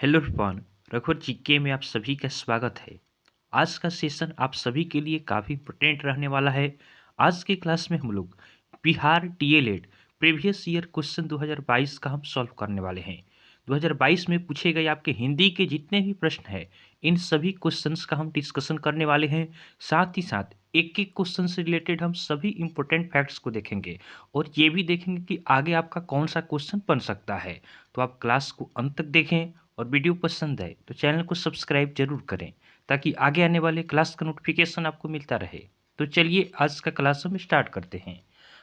Hello everyone, रघुवर GK में आप सभी का स्वागत है। आज का सेशन आप सभी के लिए काफ़ी इम्पोर्टेंट रहने वाला है। आज के क्लास में हम लोग Bihar DElEd previous year question 2022 का हम सॉल्व करने वाले हैं। 2022 में पूछे गए आपके हिंदी के जितने भी प्रश्न हैं, इन सभी क्वेश्चंस का हम डिस्कशन करने वाले हैं। साथ ही साथ एक एक क्वेश्चन से रिलेटेड हम सभी इंपॉर्टेंट फैक्ट्स को देखेंगे और ये भी देखेंगे कि आगे आपका कौन सा क्वेश्चन बन सकता है। तो आप क्लास को अंत तक देखें और वीडियो पसंद आए तो चैनल को सब्सक्राइब जरूर करें ताकि आगे आने वाले क्लास का नोटिफिकेशन आपको मिलता रहे। तो चलिए आज का क्लास हम स्टार्ट करते हैं।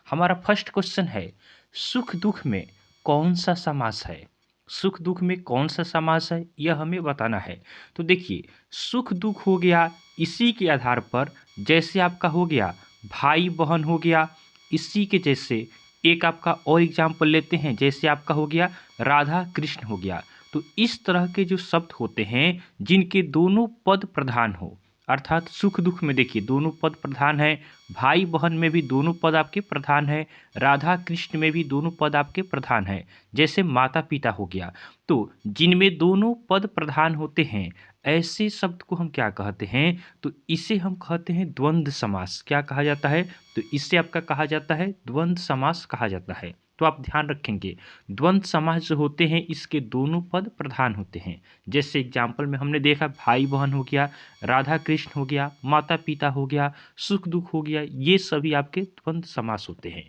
हमारा फर्स्ट क्वेश्चन है, सुख दुख में कौन सा समास है। सुख दुख में कौन सा समास है यह हमें बताना है। तो देखिए, सुख दुख हो गया, इसी के आधार पर जैसे आपका हो गया भाई बहन हो गया, इसी के जैसे एक आपका और एग्जाम्पल लेते हैं, जैसे आपका हो गया राधा कृष्ण हो गया। तो इस तरह के जो शब्द होते हैं जिनके दोनों पद प्रधान हो, अर्थात सुख दुख में देखिए दोनों पद प्रधान है, भाई बहन में भी दोनों पद आपके प्रधान है, राधा कृष्ण में भी दोनों पद आपके प्रधान है, जैसे माता पिता हो गया। तो जिनमें दोनों पद प्रधान होते हैं ऐसे शब्द को हम क्या कहते हैं, तो इसे हम कहते हैं द्वंद्व समास। क्या कहा जाता है, तो इसे आपका कहा जाता है द्वंद्व समास कहा जाता है। तो आप ध्यान रखेंगे, द्वंद्व समास जो होते हैं इसके दोनों पद प्रधान होते हैं। जैसे एग्जाम्पल में हमने देखा भाई बहन हो गया, राधा कृष्ण हो गया, माता पिता हो गया, सुख दुख हो गया, ये सभी आपके द्वंद्व समास होते हैं।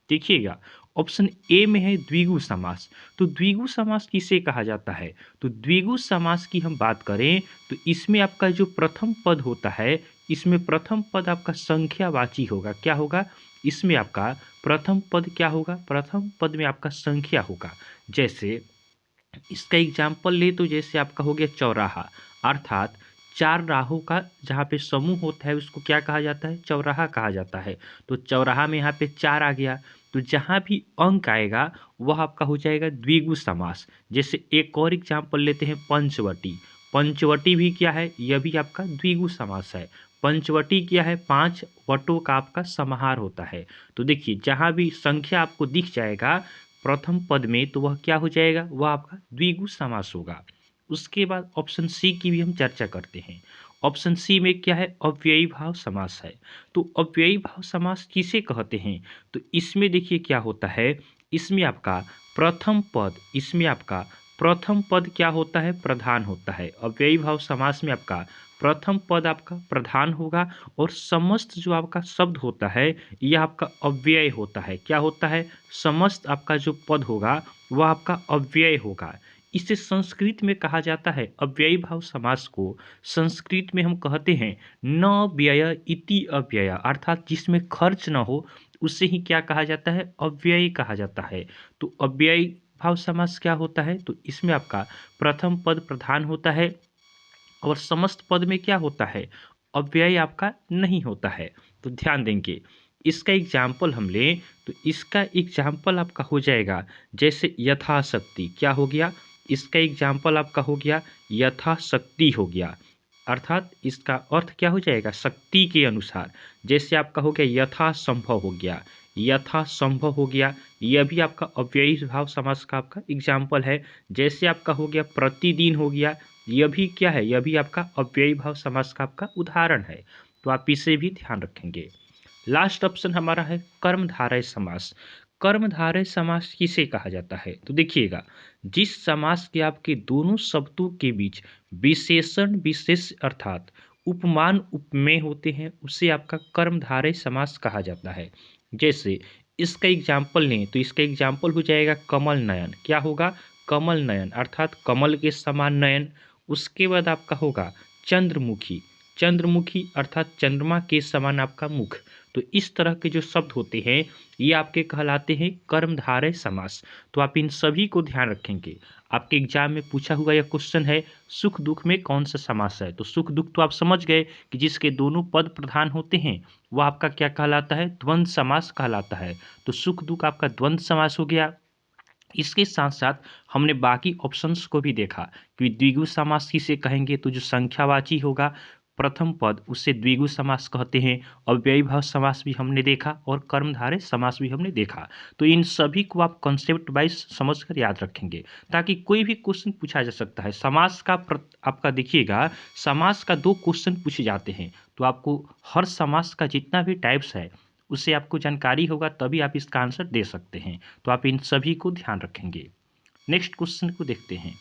देखिएगा, ऑप्शन ए में है द्विगु समास। तो द्विगु समास किसे कहा जाता है, तो द्विगु समास की हम बात करें तो इसमें आपका जो प्रथम पद होता है, इसमें प्रथम पद आपका संख्यावाची होगा। क्या होगा, इसमें आपका प्रथम पद क्या होगा, प्रथम पद में आपका संख्या होगा। जैसे इसका एग्जाम्पल ले तो जैसे आपका हो गया चौराहा, अर्थात चार राहों का जहाँ पे समूह होता है उसको क्या कहा जाता है, चौराहा कहा जाता है। तो चौराहा में यहाँ पे चार आ गया, तो जहाँ भी अंक आएगा वह आपका हो जाएगा द्विगु समास। जैसे एक और एग्जाम्पल लेते हैं पंचवटी। पंचवटी भी क्या है, यह भी आपका द्विगु समास है। पंचवटी क्या है, पांच वटों का आपका समाहार होता है। तो देखिए जहाँ भी संख्या आपको दिख जाएगा प्रथम पद में तो वह क्या हो जाएगा, वह आपका द्विगु समास होगा। उसके बाद ऑप्शन सी की भी हम चर्चा करते हैं। ऑप्शन सी में क्या है, अव्ययी भाव समास है। तो अव्ययी भाव समास किसे कहते हैं, तो इसमें देखिए क्या होता है, इसमें आपका प्रथम पद, इसमें आपका प्रथम पद क्या होता है, प्रधान होता है। अव्ययी भाव समास में आपका प्रथम पद आपका प्रधान होगा और समस्त जो आपका शब्द होता है यह आपका अव्यय होता है। क्या होता है, समस्त आपका जो पद होगा वह आपका अव्यय होगा। इसे संस्कृत में कहा जाता है, अव्ययी भाव समास को संस्कृत में हम कहते हैं न व्यय इति अव्यय, अर्थात जिसमें खर्च न हो उसे ही क्या कहा जाता है, अव्ययी कहा जाता है। तो अव्ययी भाव समास क्या होता है, तो इसमें आपका प्रथम पद प्रधान होता है और समस्त पद में क्या होता है, अव्यय आपका नहीं होता है। तो ध्यान देंगे, इसका एग्जाम्पल हम लें तो इसका एग्जाम्पल आपका हो जाएगा जैसे यथाशक्ति। क्या हो गया, इसका एग्जाम्पल आपका हो गया यथाशक्ति हो गया, अर्थात इसका अर्थ क्या हो जाएगा, शक्ति के अनुसार। जैसे आपका हो गया यथासंभव हो गया, यथासंभव हो गया, यह भी आपका अव्ययी भाव समास का आपका एग्जाम्पल है। जैसे आपका हो गया प्रतिदिन हो गया, यह भी क्या है, यह भी आपका अव्ययी भाव समास का आपका उदाहरण है। तो आप इसे भी ध्यान रखेंगे। लास्ट ऑप्शन हमारा है कर्मधारय समास। कर्मधारय समास किसे कहा जाता है, तो देखिएगा, जिस समास के आपके दोनों शब्दों के बीच विशेषण विशेष अर्थात उपमान उपमेय होते हैं उसे आपका कर्मधारय समास कहा जाता है। जैसे इसका एग्जाम्पल लें तो इसका एग्जाम्पल हो जाएगा कमल नयन। क्या होगा, कमल नयन, अर्थात कमल के समान नयन। उसके बाद आपका होगा चंद्रमुखी, चंद्रमुखी अर्थात चंद्रमा के समान आपका मुख। तो इस तरह के जो शब्द होते हैं ये आपके कहलाते हैं कर्मधारय समास। तो आप इन सभी को ध्यान रखेंगे। आपके एग्जाम में पूछा हुआ यह क्वेश्चन है, सुख दुख में कौन सा समास है। तो सुख दुख तो आप समझ गए कि जिसके दोनों पद प्रधान होते हैं वह आपका क्या कहलाता है, द्वंद्व समास कहलाता है। तो सुख दुख आपका द्वंद्व समास हो गया। इसके साथ साथ हमने बाकी ऑप्शंस को भी देखा कि द्विगु समास किसे कहेंगे, तो जो संख्यावाची होगा, प्रथम पद उसे द्विगु समास कहते हैं। अव्ययी भाव समास भी हमने देखा और कर्मधारय समास भी हमने देखा। तो इन सभी को आप कॉन्सेप्ट वाइज समझकर याद रखेंगे ताकि कोई भी क्वेश्चन पूछा जा सकता है। समास का आपका देखिएगा, समास का 2 क्वेश्चन पूछे जाते हैं, तो आपको हर समास का जितना भी टाइप्स है उससे आपको जानकारी होगा, तभी आप इसका आंसर दे सकते हैं। तो आप इन सभी को ध्यान रखेंगे। नेक्स्ट क्वेश्चन को देखते हैं।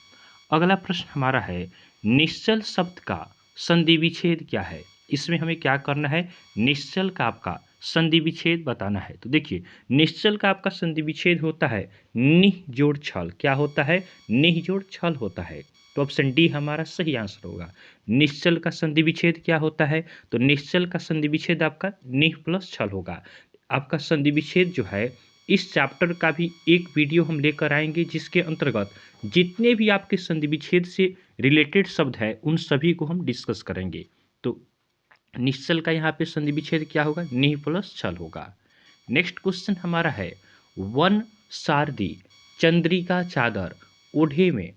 अगला प्रश्न हमारा है, निश्चल शब्द का संधि विच्छेद क्या है। इसमें हमें क्या करना है, निश्चल का आपका संधि विच्छेद बताना है। तो देखिए, निश्चल का आपका संधि विच्छेद होता है निह जोड़ छल। क्या होता है, निह जोड़ छल होता है। तो ऑप्शन डी हमारा सही आंसर होगा। निश्चल का संधि विच्छेद क्या होता है, तो निश्चल का संधि विच्छेद आपका निह प्लस छल होगा। आपका संधि विच्छेद जो है, इस चैप्टर का भी एक वीडियो हम लेकर आएंगे जिसके अंतर्गत जितने भी आपके संधि विच्छेद से रिलेटेड शब्द है उन सभी को हम डिस्कस करेंगे। तो निश्चल का यहाँ पे संधि विच्छेद क्या होगा, निह प्लस छल होगा। नेक्स्ट क्वेश्चन हमारा है, वन सारदी चंद्रिका चादर ओढ़े में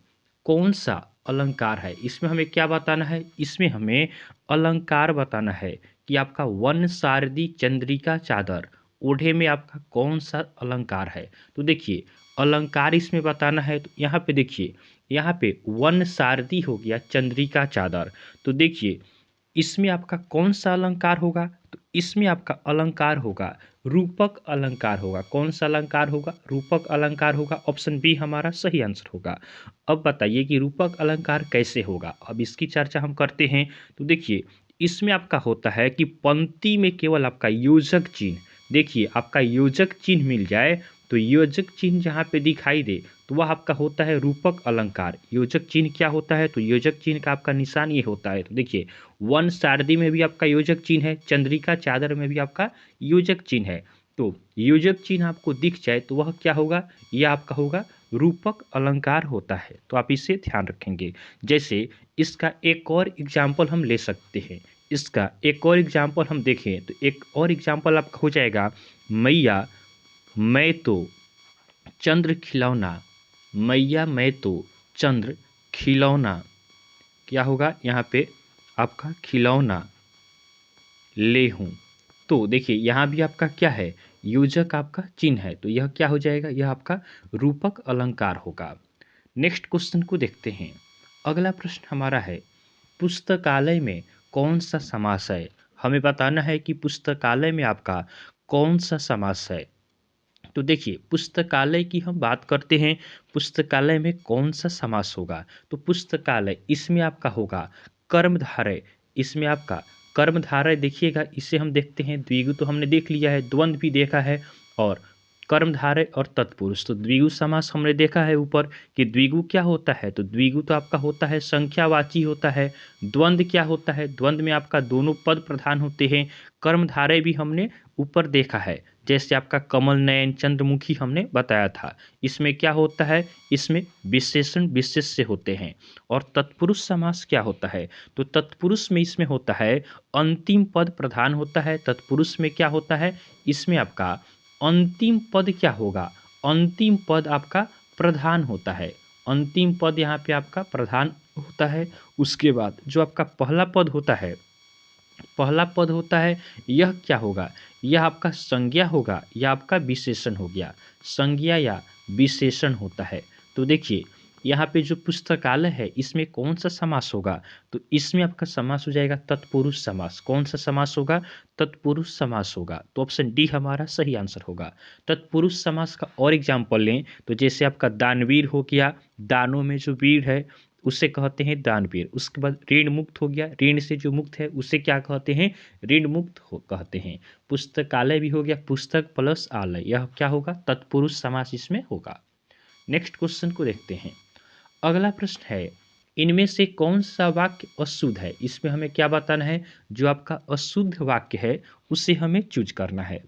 कौन सा अलंकार है। इसमें हमें क्या बताना है, इसमें हमें अलंकार बताना है कि आपका वन सारदी चंद्रिका चादर ओढ़े में आपका कौन सा अलंकार है। तो देखिए, अलंकार इसमें बताना है। तो यहाँ पे देखिए, यहाँ पे वन सारदी हो गया चंद्रिका चादर। तो देखिए, इसमें आपका कौन सा अलंकार होगा, तो इसमें आपका अलंकार होगा रूपक अलंकार होगा। कौन सा अलंकार होगा, रूपक अलंकार होगा। ऑप्शन बी हमारा सही आंसर होगा। अब बताइए कि रूपक अलंकार कैसे होगा, अब इसकी चर्चा हम करते हैं। तो देखिए, इसमें आपका होता है कि पंक्ति में केवल आपका योजक चिन्ह, देखिए आपका योजक चिन्ह मिल जाए, तो योजक चिन्ह जहाँ पे दिखाई दे तो वह आपका होता है रूपक अलंकार। योजक चिन्ह क्या होता है, तो योजक चिन्ह का आपका निशान ये होता है। तो देखिए, वन सारदी में भी आपका योजक चिन्ह है, चंद्रिका चादर में भी आपका योजक चिन्ह है। तो योजक चिन्ह आपको दिख जाए तो वह क्या होगा, यह आपका होगा रूपक अलंकार होता है। तो आप इसे ध्यान रखेंगे। जैसे इसका एक और एग्जाम्पल हम ले सकते हैं, इसका एक और एग्जाम्पल हम देखें तो एक और एग्जाम्पल आपका हो जाएगा, मैया मैं तो चंद्र खिलौना। मैया मैं तो चंद्र खिलौना, क्या होगा यहाँ पे आपका खिलौना ले हूँ। तो देखिए, यहाँ भी आपका क्या है, योजक आपका चिन्ह है, तो यह क्या हो जाएगा, यह आपका रूपक अलंकार होगा। नेक्स्ट क्वेश्चन को देखते हैं। अगला प्रश्न हमारा है, पुस्तकालय में कौन सा समास है। हमें बताना है कि पुस्तकालय में आपका कौन सा समास है। तो देखिए, पुस्तकालय की हम बात करते हैं, पुस्तकालय में कौन सा समास होगा, तो पुस्तकालय इसमें आपका होगा कर्मधारय। इसमें आपका कर्मधारय देखिएगा, इसे हम देखते हैं द्विगु तो हमने देख लिया है, द्वंद्व भी देखा है, और कर्मधारय और तत्पुरुष। तो द्विगु समास हमने देखा है ऊपर कि द्विगु क्या होता है, तो द्विगु तो आपका होता है संख्यावाची होता है। द्वंद्व क्या होता है, द्वंद्व में आपका दोनों पद प्रधान होते हैं। कर्मधारय भी हमने ऊपर देखा है, जैसे आपका कमल नयन चंद्रमुखी हमने बताया था। इसमें क्या होता है, इसमें विशेषण विशेष से होते हैं। और तत्पुरुष समास क्या होता है, तो तत्पुरुष में इसमें होता है अंतिम पद प्रधान होता है। तत्पुरुष में क्या होता है, इसमें आपका अंतिम पद क्या होगा, अंतिम पद आपका प्रधान होता है। अंतिम पद यहाँ पे आपका प्रधान होता है। उसके बाद जो आपका पहला पद होता है, पहला पद होता है, यह क्या होगा, यह आपका संज्ञा होगा या आपका विशेषण हो गया, संज्ञा या विशेषण होता है। तो देखिए, यहाँ पे जो पुस्तकालय है इसमें कौन सा समास होगा, तो इसमें आपका समास हो जाएगा तत्पुरुष समास। कौन सा समास होगा, तत्पुरुष समास होगा। तो ऑप्शन डी हमारा सही आंसर होगा। तत्पुरुष समास का और एग्जाम्पल लें तो जैसे आपका दानवीर हो गया, दानों में जो वीर है उसे कहते हैं दानवीर। उसके बाद ऋण मुक्त हो गया, ऋण से जो मुक्त है उसे क्या कहते हैं, ऋण मुक्त हो कहते हैं। पुस्तकालय भी हो गया, पुस्तक प्लस आलय, यह क्या होगा, तत्पुरुष समास इसमें होगा। नेक्स्ट क्वेश्चन को देखते हैं। अगला प्रश्न है, इनमें से कौन सा वाक्य अशुद्ध है। इसमें हमें क्या बताना है, जो आपका अशुद्ध वाक्य है उसे हमें चूज करना है।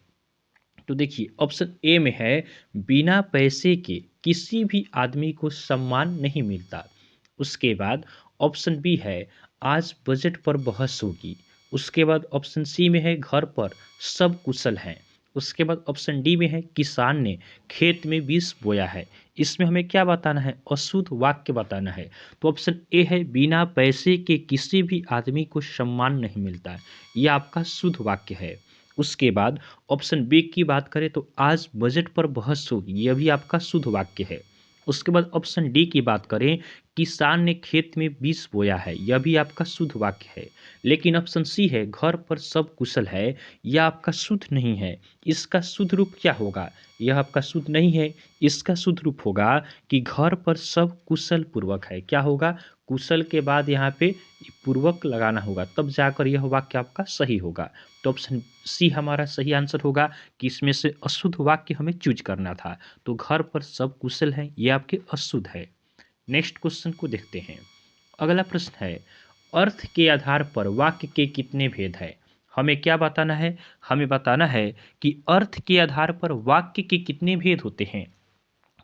तो देखिए, ऑप्शन ए में है, बिना पैसे के किसी भी आदमी को सम्मान नहीं मिलता। उसके बाद ऑप्शन बी है, आज बजट पर बहस होगी। उसके बाद ऑप्शन सी में है, घर पर सब कुशल हैं। उसके बाद ऑप्शन डी में है, किसान ने खेत में बीज बोया है। इसमें हमें क्या बताना है, अशुद्ध वाक्य बताना है। तो ऑप्शन ए है बिना पैसे के किसी भी आदमी को सम्मान नहीं मिलता है, यह आपका शुद्ध वाक्य है। उसके बाद ऑप्शन बी की बात करें तो आज बजट पर बहस होगी, यह भी आपका शुद्ध वाक्य है। उसके बाद ऑप्शन डी की बात करें, किसान ने खेत में बीज बोया है, यह भी आपका शुद्ध वाक्य है। लेकिन ऑप्शन सी है घर पर सब कुशल है, यह आपका शुद्ध नहीं है। इसका शुद्ध रूप क्या होगा, यह आपका शुद्ध नहीं है। इसका शुद्ध रूप होगा कि घर पर सब कुशल पूर्वक है। क्या होगा, कुशल के बाद यहाँ पे पूर्वक लगाना होगा, तब जाकर यह वाक्य आपका सही होगा। तो ऑप्शन सी हमारा सही आंसर होगा कि इसमें से अशुद्ध वाक्य हमें चूज करना था। तो घर पर सब कुशल है, ये आपके अशुद्ध है। नेक्स्ट क्वेश्चन को देखते हैं। अगला प्रश्न है, अर्थ के आधार पर वाक्य के कितने भेद हैं। हमें क्या बताना है, हमें बताना है कि अर्थ के आधार पर वाक्य के कितने भेद होते हैं।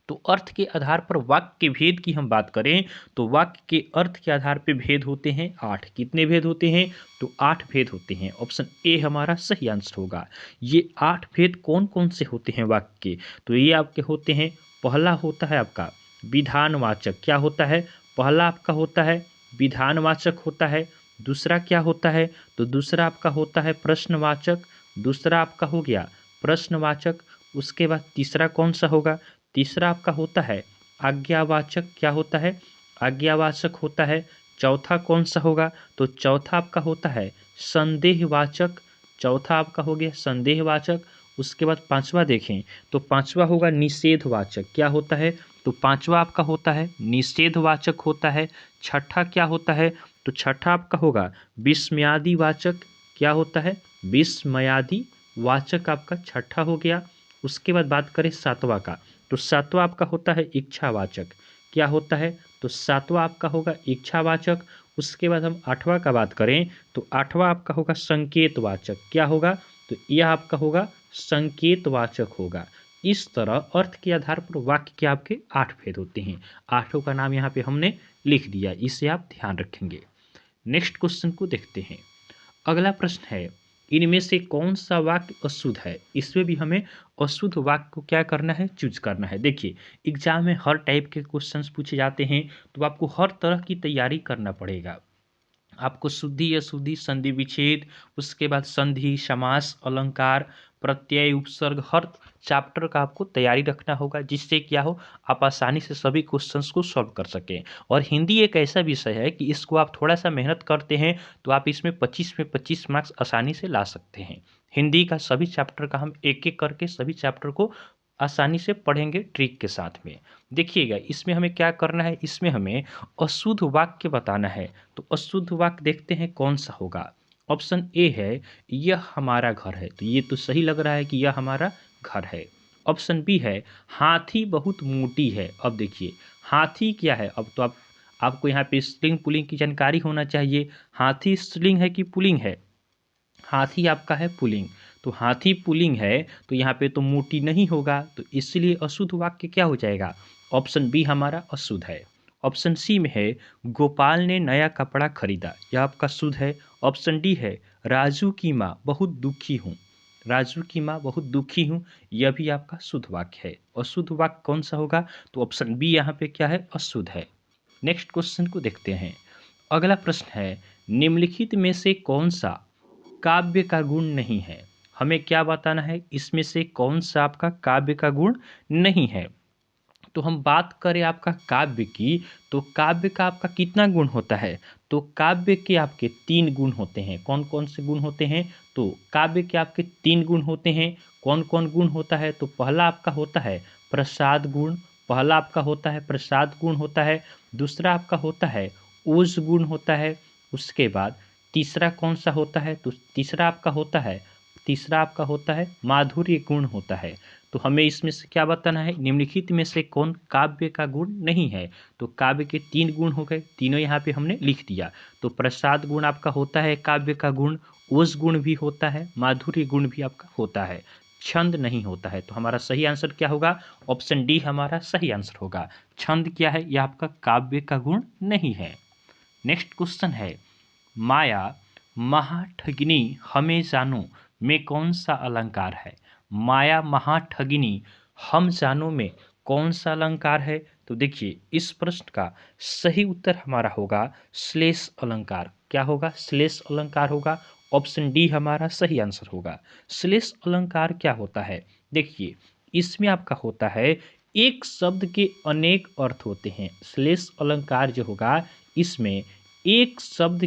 तो अर्थ के आधार पर वाक्य के भेद की हम बात करें तो वाक्य के अर्थ के आधार पर भेद होते हैं 8। कितने भेद होते हैं, तो 8 भेद होते हैं। ऑप्शन ए हमारा सही आंसर होगा। ये 8 भेद कौन कौन से होते हैं वाक्य के, तो ये आपके होते हैं, पहला होता है आपका विधानवाचक। क्या होता है, पहला आपका होता है विधानवाचक होता है। दूसरा क्या होता है, तो दूसरा आपका होता है प्रश्नवाचक। दूसरा आपका हो गया प्रश्नवाचक। उसके बाद तीसरा कौन सा होगा, तीसरा आपका होता है आज्ञावाचक। क्या होता है, आज्ञावाचक होता है। चौथा कौन सा होगा, तो चौथा आपका होता है संदेहवाचक। चौथा आपका हो गया संदेहवाचक। उसके बाद पांचवा देखें तो पांचवा होगा निषेधवाचक। क्या होता है, तो पांचवा आपका होता है निषेधवाचक होता है। छठा क्या होता है, तो छठा आपका होगा विस्मयादि वाचक। क्या होता है, विस्मयादि वाचक आपका छठा हो गया। उसके बाद बात करें सातवां का, तो सातवां आपका होता है इच्छावाचक। क्या होता है, तो सातवां आपका होगा इच्छावाचक। उसके बाद हम आठवां का बात करें तो आठवां आपका होगा संकेतवाचक। क्या होगा, तो यह आपका होगा संकेतवाचक होगा। इस तरह अर्थ के आधार पर वाक्य के आपके 8 भेद होते हैं। आठों का नाम यहाँ पे हमने लिख दिया, इसे आप ध्यान रखेंगे। नेक्स्ट क्वेश्चन को देखते हैं। अगला प्रश्न है, इनमें से कौन सा वाक्य अशुद्ध है। इसमें भी हमें अशुद्ध वाक्य को क्या करना है, चूज करना है। देखिए एग्जाम में हर टाइप के क्वेश्चंस पूछे जाते हैं, तो आपको हर तरह की तैयारी करना पड़ेगा। आपको शुद्धि अशुद्धि संधि विच्छेद, उसके बाद संधि समास अलंकार प्रत्यय उपसर्ग, हर चैप्टर का आपको तैयारी रखना होगा, जिससे क्या हो आप आसानी से सभी क्वेश्चंस को सॉल्व कर सकें। और हिंदी एक ऐसा विषय है कि इसको आप थोड़ा सा मेहनत करते हैं तो आप इसमें 25 में 25 मार्क्स आसानी से ला सकते हैं। हिंदी का सभी चैप्टर का हम एक एक करके सभी चैप्टर को आसानी से पढ़ेंगे ट्रिक के साथ में। देखिएगा इसमें हमें क्या करना है, इसमें हमें अशुद्ध वाक्य बताना है। तो अशुद्ध वाक्य देखते हैं कौन सा होगा। ऑप्शन ए है यह हमारा घर है, तो ये तो सही लग रहा है कि यह हमारा घर है। ऑप्शन बी है हाथी बहुत मोटी है। अब देखिए हाथी क्या है, अब तो आपको यहाँ पे स्त्रीलिंग पुल्लिंग की जानकारी होना चाहिए। हाथी स्त्रीलिंग है कि पुल्लिंग है, हाथी आपका है पुल्लिंग। तो हाथी पुल्लिंग है तो यहाँ पे तो मोटी नहीं होगा, तो इसलिए अशुद्ध वाक्य क्या हो जाएगा, ऑप्शन बी हमारा अशुद्ध है। ऑप्शन सी में है गोपाल ने नया कपड़ा खरीदा, यह आपका शुद्ध है। ऑप्शन डी है राजू की माँ बहुत दुखी हूँ, राजू की माँ बहुत दुखी हूँ, यह भी आपका शुद्ध वाक्य है। अशुद्ध वाक्य कौन सा होगा, तो ऑप्शन बी यहाँ पे क्या है, अशुद्ध है। नेक्स्ट क्वेश्चन को देखते हैं। अगला प्रश्न है निम्नलिखित में से कौन सा काव्य का गुण नहीं है। हमें क्या बताना है, इसमें से कौन सा आपका काव्य का गुण नहीं है। तो हम बात करें आपका काव्य की, तो काव्य का आपका कितना गुण होता है, तो काव्य के आपके 3 गुण होते हैं। कौन कौन से गुण होते हैं, तो काव्य के आपके 3 गुण होते हैं। कौन कौन गुण होता है, तो पहला आपका होता है प्रसाद गुण, पहला आपका होता है प्रसाद गुण होता है। दूसरा आपका होता है ओज गुण होता है। उसके बाद तीसरा कौन सा होता है, तो तीसरा आपका होता है माधुर्य गुण होता है। तो हमें इसमें से क्या बताना है, निम्नलिखित में से कौन काव्य का गुण नहीं है। तो काव्य के 3 गुण हो गए, तीनों यहाँ पे हमने लिख दिया। तो प्रसाद गुण आपका होता है काव्य का गुण, ओज गुण भी होता है, माधुर्य गुण भी आपका होता है, छंद नहीं होता है। तो हमारा सही आंसर क्या होगा, ऑप्शन डी हमारा सही आंसर होगा। छंद क्या है, यह आपका काव्य का गुण नहीं है। नेक्स्ट क्वेश्चन है माया महाठगिनी हमें जानो में कौन सा अलंकार है। माया महाठगिनी हम जानो में कौन सा अलंकार है? तो देखिए इस प्रश्न का सही उत्तर हमारा होगा श्लेष अलंकार। क्या होगा? श्लेष अलंकार होगा। ऑप्शन डी हमारा सही आंसर होगा। श्लेष अलंकार क्या होता है? देखिए इसमें आपका होता है एक शब्द के अनेक अर्थ होते हैं। श्लेष अलंकार जो होगा इसमें एक शब्द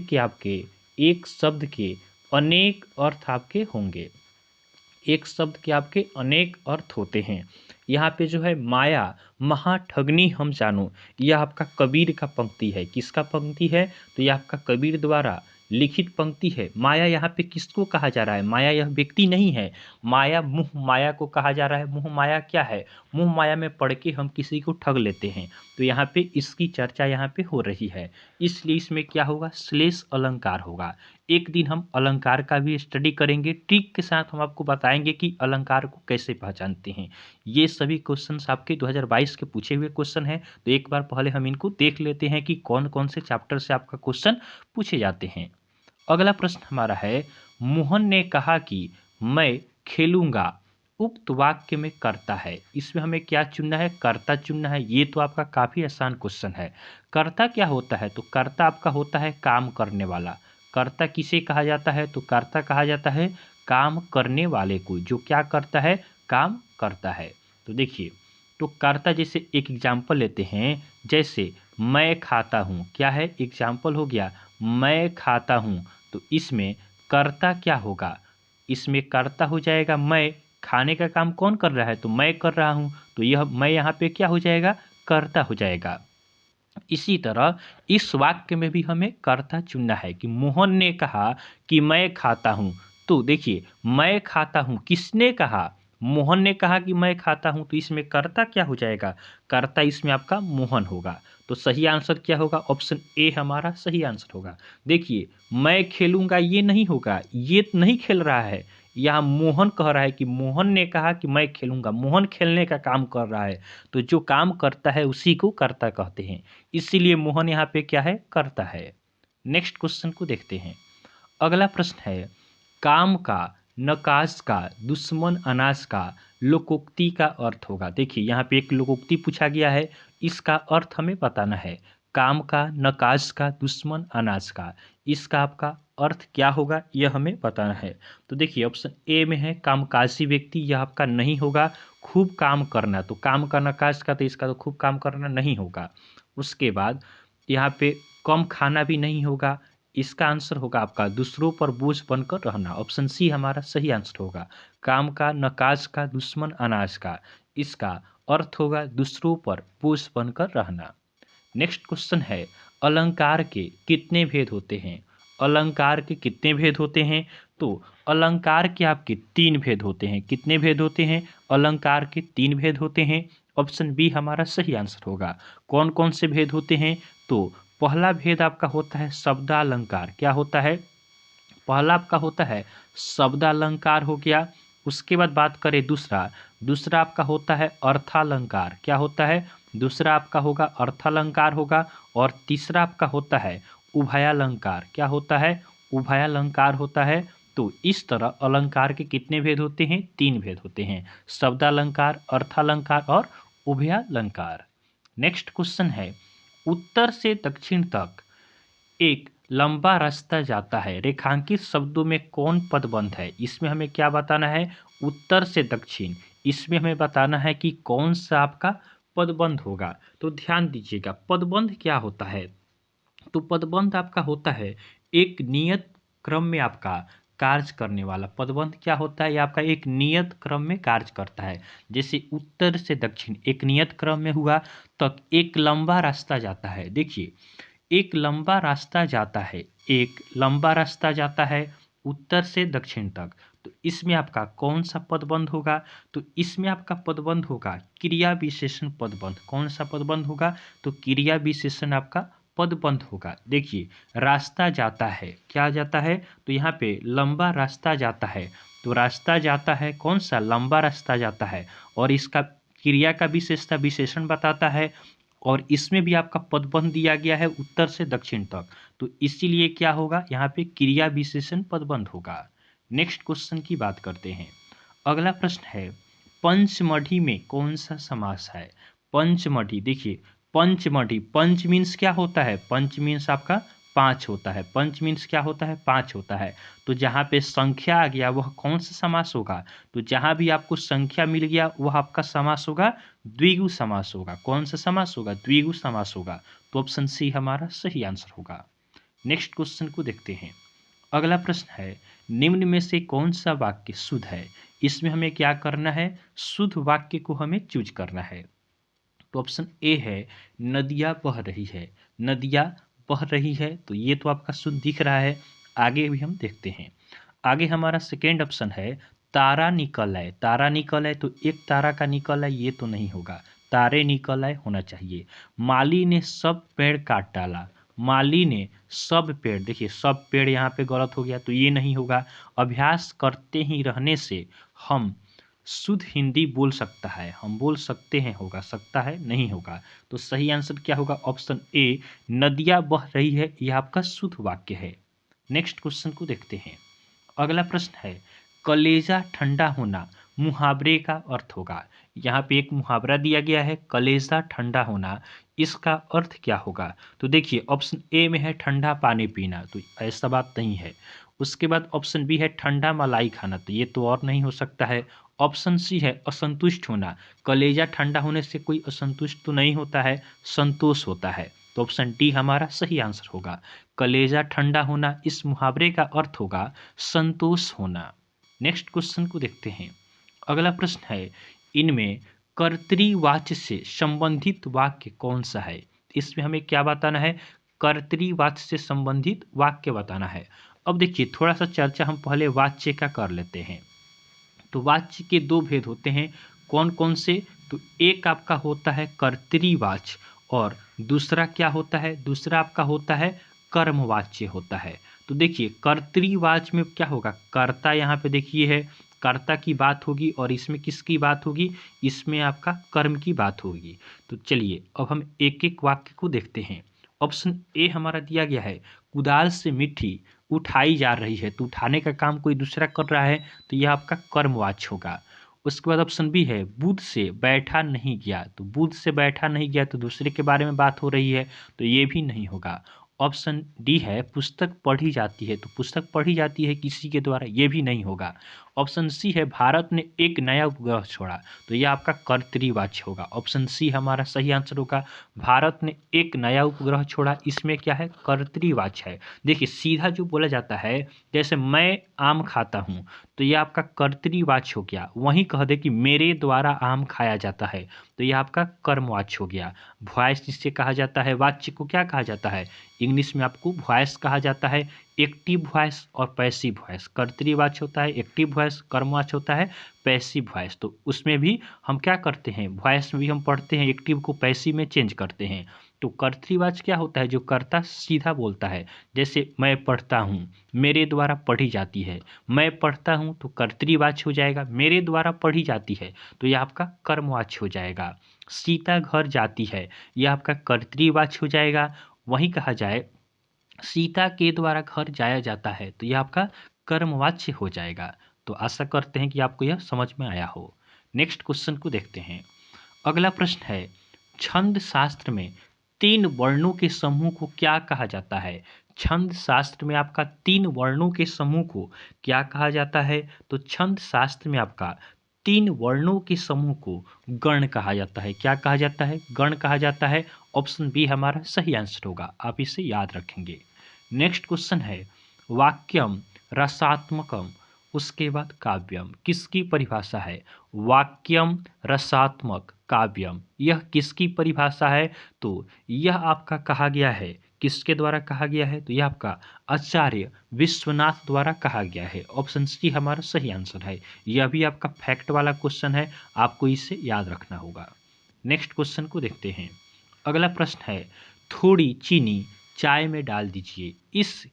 के अनेक अर्थ आपके होंगे। एक शब्द के आपके अनेक अर्थ होते हैं। यहाँ पे जो है माया महाठगनी हम जानू, यह आपका कबीर का पंक्ति है। किसका पंक्ति है? तो यह आपका कबीर द्वारा लिखित पंक्ति है। माया यहाँ पे किसको कहा जा रहा है? माया यह व्यक्ति नहीं है। माया मुह माया को कहा जा रहा है। मुह माया क्या है? मुह माया में पढ़ के हम किसी को ठग लेते हैं। तो यहाँ पे इसकी चर्चा यहाँ पे हो रही है, इसलिए इसमें क्या होगा? श्लेष अलंकार होगा। एक दिन हम अलंकार का भी स्टडी करेंगे, ट्रिक के साथ हम आपको बताएंगे कि अलंकार को कैसे पहचानते हैं। ये सभी क्वेश्चंस आपके 2022 के पूछे हुए क्वेश्चन हैं। तो एक बार पहले हम इनको देख लेते हैं कि कौन कौन से चैप्टर से आपका क्वेश्चन पूछे जाते हैं। अगला प्रश्न हमारा है, मोहन ने कहा कि मैं खेलूंगा, उक्त वाक्य में कर्ता है। इसमें हमें क्या चुनना है? कर्ता चुनना है। ये तो आपका काफ़ी आसान क्वेश्चन है। कर्ता क्या होता है? तो कर्ता आपका होता है काम करने वाला। कर्ता किसे कहा जाता है? तो कर्ता कहा जाता है काम करने वाले को, जो क्या करता है? काम करता है। तो देखिए, तो कर्ता जैसे एक एग्जाम्पल लेते हैं, जैसे मैं खाता हूँ। क्या है? एग्जाम्पल हो गया मैं खाता हूँ। तो इसमें कर्ता क्या होगा? इसमें कर्ता हो जाएगा मैं। खाने का काम कौन कर रहा है? तो मैं कर रहा हूँ। तो यह मैं यहाँ पे क्या हो जाएगा? कर्ता हो जाएगा। इसी तरह इस वाक्य में भी हमें कर्ता चुनना है कि मोहन ने कहा कि मैं खाता हूँ। तो देखिए मैं खाता हूँ किसने कहा? मोहन ने कहा कि मैं खाता हूँ। तो इसमें कर्ता क्या हो जाएगा? कर्ता इसमें आपका मोहन होगा। तो सही आंसर क्या होगा? ऑप्शन ए हमारा सही आंसर होगा। देखिए मैं खेलूंगा ये नहीं होगा, ये नहीं खेल रहा है। यहाँ मोहन कह रहा है कि मोहन ने कहा कि मैं खेलूंगा। मोहन खेलने का काम कर रहा है। तो जो काम करता है उसी को कर्ता कहते हैं। इसीलिए मोहन यहाँ पे क्या है? करता है। नेक्स्ट क्वेश्चन को देखते हैं। अगला प्रश्न है, काम का, नकाश का, दुश्मन अनाज का लोकोक्ति का अर्थ होगा। देखिए यहाँ पे एक लोकोक्ति पूछा गया है, इसका अर्थ हमें बताना है। काम का, नकाश का, दुश्मन अनाज का, इसका आपका अर्थ क्या होगा यह हमें बताना है। तो देखिए ऑप्शन ए में है कामकाजी व्यक्ति, यह आपका नहीं होगा। खूब काम करना, तो काम का नकाश का, तो इसका तो खूब काम करना नहीं होगा। उसके बाद यहाँ पे कम खाना भी नहीं होगा। इसका आंसर होगा आपका दूसरों पर बोझ बनकर रहना। ऑप्शन सी हमारा सही आंसर होगा। काम का, नकाश का, दुश्मन अनाज का, इसका अर्थ होगा दूसरों पर बोझ बनकर रहना। नेक्स्ट क्वेश्चन है, अलंकार के कितने भेद होते हैं? अलंकार के कितने भेद होते हैं? तो अलंकार के आपके 3 भेद होते हैं। कितने भेद होते हैं? अलंकार के 3 भेद होते हैं। ऑप्शन बी हमारा सही आंसर होगा। कौन कौन से भेद होते हैं? तो पहला भेद आपका होता है शब्दालंकार। क्या होता है? पहला आपका होता है शब्दालंकार हो गया। उसके बाद बात करें दूसरा, दूसरा आपका होता है अर्थालंकार। क्या होता है? दूसरा आपका होगा अर्थालंकार होगा। और तीसरा आपका होता है उभयालंकार। क्या होता है? उभयालंकार होता है। तो इस तरह अलंकार के कितने भेद होते हैं? 3 भेद होते हैं, शब्दालंकार, अर्थालंकार और उभयालंकार। नेक्स्ट क्वेश्चन है, उत्तर से दक्षिण तक एक लंबा रास्ता जाता है, रेखांकित शब्दों में कौन पदबंध है? इसमें हमें क्या बताना है? उत्तर से दक्षिण, इसमें हमें बताना है कि कौन सा आपका पदबंध होगा। तो ध्यान दीजिएगा पदबंध क्या होता है। तो पदबंध आपका होता है एक नियत क्रम में आपका कार्य करने वाला। पदबंध क्या होता है? ये आपका एक नियत क्रम में कार्य करता है। जैसे उत्तर से दक्षिण एक नियत क्रम में हुआ, तो एक लंबा रास्ता जाता है। देखिए एक लंबा रास्ता जाता है, एक लंबा रास्ता जाता है उत्तर से दक्षिण तक। तो इसमें आपका कौन सा पदबंध होगा? तो इसमें आपका पदबंध होगा क्रिया विशेषण पदबंध। कौन सा पदबंध होगा? तो क्रिया विशेषण आपका पदबंध होगा। देखिए रास्ता जाता है, क्या जाता है? तो यहाँ पे लंबा रास्ता जाता है। तो रास्ता जाता है कौन सा? लंबा रास्ता जाता है। और इसका क्रिया का विशेषता विशेषण बताता है। और इसमें भी आपका पदबंध दिया गया है उत्तर से दक्षिण तक। तो इसीलिए क्या होगा? यहाँ पे क्रिया विशेषण पदबंध होगा। नेक्स्ट क्वेश्चन की बात करते हैं। अगला प्रश्न है, पंचमढ़ी में कौन सा समास है? पंचमढ़ी। देखिए पंचमढ़ी, पंच मीन्स क्या होता है, पंच मीन्स आपका 5 होता है, पंच मीन्स क्या होता है, 5 होता है। तो जहाँ पे संख्या आ गया वह कौन सा समास होगा, तो जहाँ भी आपको संख्या मिल गया वह आपका समास होगा द्विगु समास होगा। कौन सा समास होगा, द्विगु समास होगा। तो ऑप्शन सी हमारा सही आंसर होगा। नेक्स्ट क्वेश्चन को देखते हैं। अगला प्रश्न है, निम्न में से कौन सा वाक्य शुद्ध है। इसमें हमें क्या करना है, शुद्ध वाक्य को हमें चूज करना है। तो ऑप्शन ए है, नदियाँ बह रही है। नदियाँ बह रही है, तो ये तो आपका शुद्ध दिख रहा है। आगे भी हम देखते हैं। आगे हमारा सेकेंड ऑप्शन है, तारा निकल आए। तारा निकल आए, तो एक तारा का निकल आए ये तो नहीं होगा, तारे निकल आए होना चाहिए। माली ने सब पेड़ काट डाला। माली ने सब पेड़, देखिए सब पेड़ यहाँ पे गलत हो गया, तो ये नहीं होगा। अभ्यास करते ही रहने से हम शुद्ध हिंदी बोल सकता है। हम बोल सकते हैं होगा, सकता है नहीं होगा। तो सही आंसर क्या होगा, ऑप्शन ए, नदियाँ बह रही है, यह आपका शुद्ध वाक्य है। नेक्स्ट क्वेश्चन को देखते हैं। अगला प्रश्न है, कलेजा ठंडा होना मुहावरे का अर्थ होगा। यहाँ पे एक मुहावरा दिया गया है, कलेजा ठंडा होना, इसका अर्थ क्या होगा। तो देखिए ऑप्शन ए में है ठंडा पानी पीना, तो ऐसा बात नहीं है। उसके बाद ऑप्शन बी है ठंडा मलाई खाना, तो ये तो और नहीं हो सकता है। ऑप्शन सी है असंतुष्ट होना। कलेजा ठंडा होने से कोई असंतुष्ट तो नहीं होता है, संतोष होता है। तो ऑप्शन डी हमारा सही आंसर होगा। कलेजा ठंडा होना, इस मुहावरे का अर्थ होगा संतोष होना। नेक्स्ट क्वेश्चन को देखते हैं। अगला प्रश्न है, इनमें कर्तृवाच्य से संबंधित वाक्य कौन सा है। इसमें हमें क्या बताना है, कर्तृवाच्य से संबंधित वाक्य बताना है। अब देखिए थोड़ा सा चर्चा हम पहले वाच्य का कर लेते हैं। तो वाच्य के दो भेद होते हैं, कौन कौन से, तो एक आपका होता है कर्तृवाच्य और दूसरा क्या होता है, दूसरा आपका होता है कर्मवाच्य होता है। तो देखिए कर्तृवाच्य में क्या होगा, कर्ता यहाँ पे देखिए है, कर्ता की बात होगी और इसमें किसकी बात होगी, इसमें आपका कर्म की बात होगी। तो चलिए अब हम एक एक वाक्य को देखते हैं। ऑप्शन ए हमारा दिया गया है, कुदाल से मिट्टी उठाई जा रही है, तो उठाने का काम कोई दूसरा कर रहा है, तो यह आपका कर्मवाच्य होगा। उसके बाद ऑप्शन बी है, बुध से बैठा नहीं गया, तो बुध से बैठा नहीं गया तो दूसरे के बारे में बात हो रही है, तो ये भी नहीं होगा। ऑप्शन डी है, पुस्तक पढ़ी जाती है, तो पुस्तक पढ़ी जाती है किसी के द्वारा, ये भी नहीं होगा। ऑप्शन सी है, भारत ने एक नया उपग्रह छोड़ा, तो यह आपका कर्तृवाच्य होगा। ऑप्शन सी हमारा सही आंसर होगा, भारत ने एक नया उपग्रह छोड़ा, इसमें क्या है, कर्तृवाच्य है। देखिए सीधा जो बोला जाता है, जैसे मैं आम खाता हूँ, तो यह आपका कर्तृवाच्य हो गया। वहीं कह दे कि मेरे द्वारा आम खाया जाता है, तो यह आपका कर्मवाच्य हो गया। वॉइस जिससे कहा जाता है, वाच्य को क्या कहा जाता है, इंग्लिश में आपको वॉइस कहा जाता है। एक्टिव वॉइस और पैसिव वॉइस, कर्तृवाच्य होता है एक्टिव वॉइस, कर्मवाच्य होता है पैसिव वॉइस। तो उसमें भी हम क्या करते हैं, वॉइस में भी हम पढ़ते हैं, एक्टिव को पैसिव में चेंज करते हैं। तो कर्तृवाच्य क्या होता है, जो कर्ता सीधा बोलता है, जैसे मैं पढ़ता हूँ, मेरे द्वारा पढ़ी जाती है। मैं पढ़ता हूँ तो कर्तृवाच्य हो जाएगा, मेरे द्वारा पढ़ी जाती है तो यह आपका कर्मवाच्य हो जाएगा। सीता घर जाती है, यह आपका कर्तृवाच्य हो जाएगा। वहीं कहा जाए सीता के द्वारा घर जाया जाता है, तो यह आपका कर्मवाच्य हो जाएगा। तो आशा करते हैं कि आपको यह समझ में आया हो। नेक्स्ट क्वेश्चन को देखते हैं। अगला प्रश्न है, छंद शास्त्र में 3 वर्णों के समूह को क्या कहा जाता है। छंद शास्त्र में आपका 3 वर्णों के समूह को क्या कहा जाता है, तो छंद शास्त्र में आपका 3 वर्णों के समूह को गण कहा जाता है। क्या कहा जाता है, गण कहा जाता है। ऑप्शन बी हमारा सही आंसर होगा, आप इसे याद रखेंगे। नेक्स्ट क्वेश्चन है, वाक्यम रसात्मकम, उसके बाद काव्यम, किसकी परिभाषा है। वाक्यम रसात्मक काव्यम, यह किसकी परिभाषा है, तो यह आपका कहा गया है, किसके द्वारा कहा गया है, तो यह आपका आचार्य विश्वनाथ द्वारा कहा गया है। ऑप्शन सी हमारा सही आंसर है। यह भी आपका फैक्ट वाला क्वेश्चन है, आपको इसे याद रखना होगा। नेक्स्ट क्वेश्चन को देखते हैं। अगला प्रश्न है, थोड़ी चीनी चाय में डाल दीजिए, इस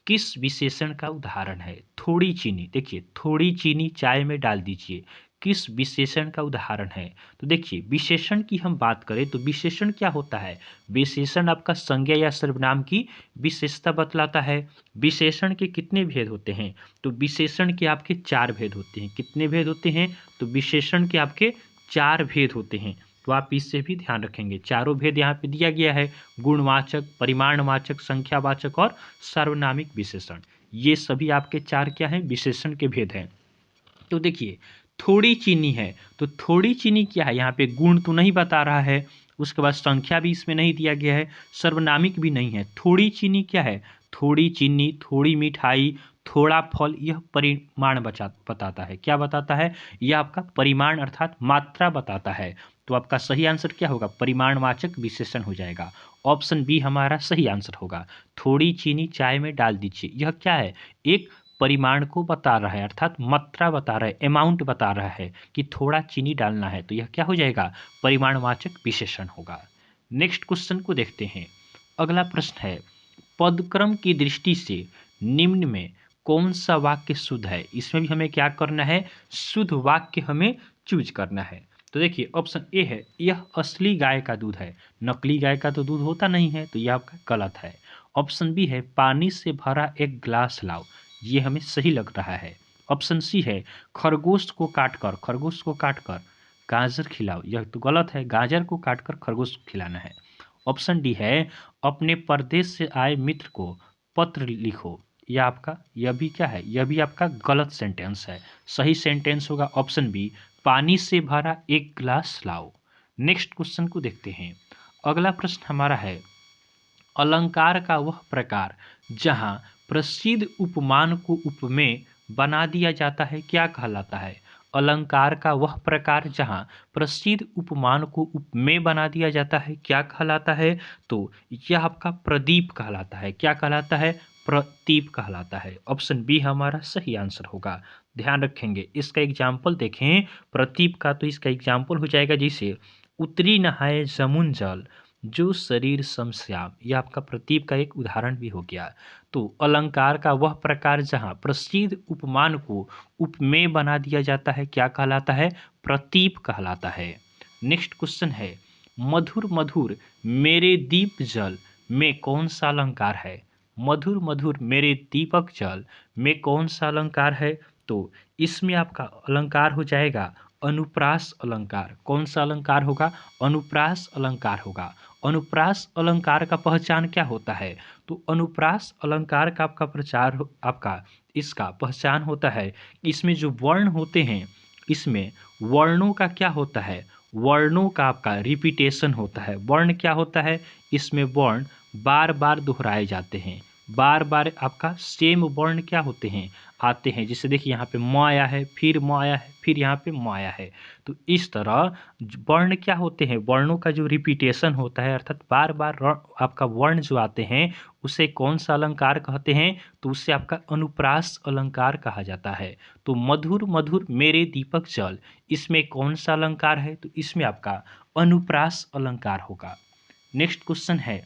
किस विशेषण का उदाहरण है। थोड़ी चीनी, देखिए थोड़ी चीनी चाय में डाल दीजिए, किस विशेषण का उदाहरण है। तो देखिए विशेषण की हम बात करें तो विशेषण क्या होता है, विशेषण आपका संज्ञा या सर्वनाम की विशेषता बतलाता है। विशेषण के कितने भेद होते हैं, तो विशेषण के आपके 4 भेद होते हैं। कितने भेद होते हैं, तो विशेषण के आपके 4 भेद होते हैं। तो आप इससे भी ध्यान रखेंगे। चारों भेद यहाँ पे दिया गया है, गुणवाचक, परिमाणवाचक, संख्यावाचक और सार्वनामिक विशेषण। ये सभी आपके चार क्या हैं, विशेषण के भेद हैं। तो देखिए थोड़ी चीनी है, तो थोड़ी चीनी क्या है, यहाँ पे गुण तो नहीं बता रहा है, उसके बाद संख्या भी इसमें नहीं दिया गया है, सर्वनामिक भी नहीं है। थोड़ी चीनी क्या है, थोड़ी चीनी, थोड़ी मिठाई, थोड़ा फल, यह परिमाण बताता है। क्या बताता है, यह आपका परिमाण अर्थात मात्रा बताता है। तो आपका सही आंसर क्या होगा, परिमाणवाचक विशेषण हो जाएगा। ऑप्शन बी हमारा सही आंसर होगा। थोड़ी चीनी चाय में डाल दीजिए, यह क्या है, एक परिमाण को बता रहा है, अर्थात मात्रा बता रहा है, अमाउंट बता रहा है कि थोड़ा चीनी डालना है, तो यह क्या हो जाएगा, परिमाणवाचक विशेषण होगा। नेक्स्ट क्वेश्चन को देखते हैं। अगला प्रश्न है, पदक्रम की दृष्टि से निम्न में कौन सा वाक्य शुद्ध है। इसमें भी हमें क्या करना है, शुद्ध वाक्य हमें चूज करना है। तो देखिए ऑप्शन ए है, यह असली गाय का दूध है, नकली गाय का तो दूध होता नहीं है, तो यह आपका गलत है। ऑप्शन बी है, पानी से भरा एक ग्लास लाओ, ये हमें सही लग रहा है। ऑप्शन सी है, खरगोश को काटकर गाजर खिलाओ, यह तो गलत है, गाजर को काटकर खरगोश को खिलाना है। ऑप्शन डी है, अपने परदेश से आए मित्र को पत्र लिखो, यह भी क्या है, यह भी आपका गलत सेंटेंस है। सही सेंटेंस होगा ऑप्शन बी, पानी से भरा एक गिलास लाओ। नेक्स्ट क्वेश्चन को देखते हैं। अगला प्रश्न हमारा है, अलंकार का वह प्रकार जहाँ प्रसिद्ध उपमान को उपमेय बना दिया जाता है, क्या कहलाता है। अलंकार का वह प्रकार जहाँ प्रसिद्ध उपमान को उपमेय बना दिया जाता है, क्या कहलाता है। तो यह आपका प्रदीप कहलाता है। क्या कहलाता है, प्रदीप कहलाता है। ऑप्शन बी हमारा सही आंसर होगा। ध्यान रखेंगे, इसका एग्जाम्पल देखें प्रदीप का, तो इसका एग्जाम्पल हो जाएगा जैसे, उतरी नहाए जमुन जल जो शरीर समश्याम, यह आपका प्रतीप का एक उदाहरण भी हो गया। तो अलंकार का वह प्रकार जहाँ प्रसिद्ध उपमान को उपमेय बना दिया जाता है, क्या कहलाता है, प्रतीप कहलाता है। नेक्स्ट क्वेश्चन है, मधुर मधुर मेरे दीप जल में कौन सा अलंकार है। मधुर मधुर मेरे दीपक जल में कौन सा अलंकार है। तो इसमें आपका अलंकार हो जाएगा अनुप्रास अलंकार। कौन सा अलंकार होगा, अनुप्रास अलंकार होगा। अनुप्रास अलंकार का पहचान क्या होता है। तो अनुप्रास अलंकार का आपका प्रचार आपका इसका पहचान होता है, इसमें जो वर्ण होते हैं, इसमें वर्णों का क्या होता है, वर्णों का आपका रिपीटेशन होता है। वर्ण क्या होता है, इसमें वर्ण बार बार दोहराए जाते हैं, बार बार आपका सेम वर्ण क्या होते हैं, आते हैं। जैसे देखिए यहाँ पे म आया है, फिर म आया है, फिर यहाँ पे म आया है। तो इस तरह वर्ण क्या होते हैं, वर्णों का जो रिपीटेशन होता है, अर्थात बार बार आपका वर्ण जो आते हैं, उसे कौन सा अलंकार कहते हैं। तो उससे आपका अनुप्रास अलंकार कहा जाता है। तो मधुर मधुर मेरे दीपक जल, इसमें कौन सा अलंकार है। तो इसमें आपका अनुप्रास अलंकार होगा। नेक्स्ट क्वेश्चन है,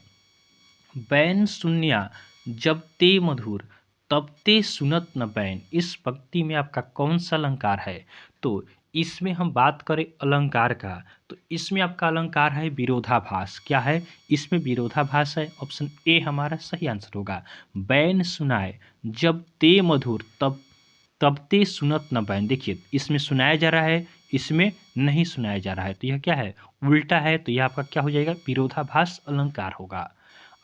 बैन शून्या जब ते मधुर तब ते सुनत न बैन, इस पंक्ति में आपका कौन सा अलंकार है। तो इसमें हम बात करें अलंकार का, तो इसमें आपका अलंकार है विरोधाभास। क्या है, इसमें विरोधाभास है। ऑप्शन ए हमारा सही आंसर होगा। बैन सुनाए जब ते मधुर तब ते सुनत न बैन, देखिए इसमें सुनाया जा रहा है, इसमें नहीं सुनाया जा रहा है, तो यह क्या है, उल्टा है। तो यह आपका क्या हो जाएगा, विरोधाभास अलंकार होगा।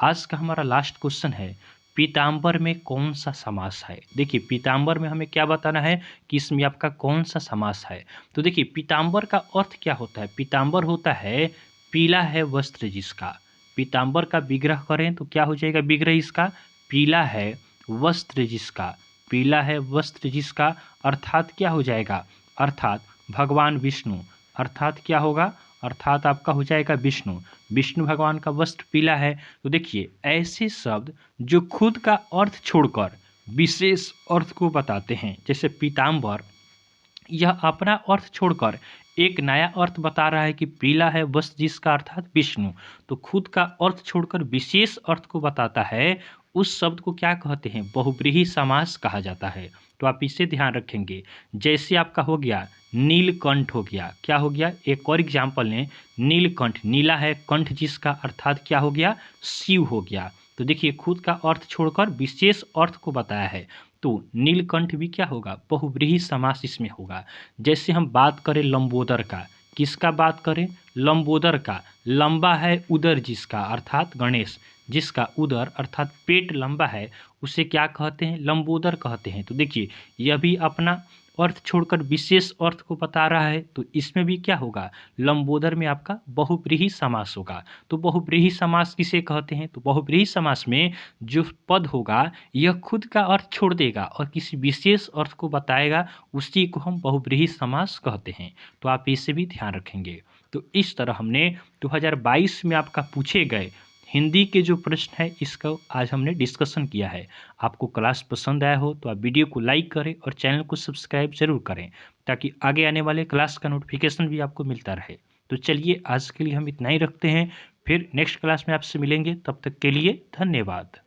आज का हमारा लास्ट क्वेश्चन है, पीताम्बर में कौन सा समास है। देखिए पीताम्बर में हमें क्या बताना है कि इसमें आपका कौन सा समास है। तो देखिए पीताम्बर का अर्थ क्या होता है, पीताम्बर होता है पीला है वस्त्र जिसका। पीताम्बर का विग्रह करें तो क्या हो जाएगा, विग्रह इसका पीला है वस्त्र जिसका, पीला है वस्त्र जिसका, अर्थात क्या हो जाएगा, अर्थात भगवान विष्णु, अर्थात क्या होगा, अर्थात आपका हो जाएगा विष्णु। विष्णु भगवान का वस्त्र पीला है। तो देखिए ऐसे शब्द जो खुद का अर्थ छोड़कर विशेष अर्थ को बताते हैं, जैसे पीताम्बर, यह अपना अर्थ छोड़कर एक नया अर्थ बता रहा है कि पीला है वस्त्र जिसका, अर्थात विष्णु। तो खुद का अर्थ छोड़कर विशेष अर्थ को बताता है, उस शब्द को क्या कहते हैं, बहुब्रीहि समास कहा जाता है। तो आप इसे ध्यान रखेंगे। जैसे आपका हो गया नीलकंठ हो गया, क्या हो गया, एक और एग्जाम्पल लें, नीलकंठ, नीला है कंठ जिसका, अर्थात क्या हो गया, शिव हो गया। तो देखिए खुद का अर्थ छोड़कर विशेष अर्थ को बताया है। तो नीलकंठ भी क्या होगा, बहुब्रीहि समास इसमें होगा। जैसे हम बात करें लंबोदर का, किसका बात करें? लंबोदर का। लंबा है उदर जिसका अर्थात गणेश, जिसका उदर अर्थात पेट लंबा है उसे क्या कहते हैं? लंबोदर कहते हैं। तो देखिए यह भी अपना अर्थ छोड़कर विशेष अर्थ को बता रहा है, तो इसमें भी क्या होगा? लंबोदर में आपका बहुव्रीहि समास होगा। तो बहुव्रीहि समास किसे कहते हैं? तो बहुव्रीहि समास में जो पद होगा यह खुद का अर्थ छोड़ देगा और किसी विशेष अर्थ को बताएगा, उसी को हम बहुव्रीहि समास कहते हैं। तो आप इसे भी ध्यान रखेंगे। तो इस तरह हमने 2022 में आपका पूछे गए हिंदी के जो प्रश्न है इसका आज हमने डिस्कशन किया है। आपको क्लास पसंद आया हो तो आप वीडियो को लाइक करें और चैनल को सब्सक्राइब जरूर करें, ताकि आगे आने वाले क्लास का नोटिफिकेशन भी आपको मिलता रहे। तो चलिए आज के लिए हम इतना ही रखते हैं, फिर नेक्स्ट क्लास में आपसे मिलेंगे। तब तक के लिए धन्यवाद।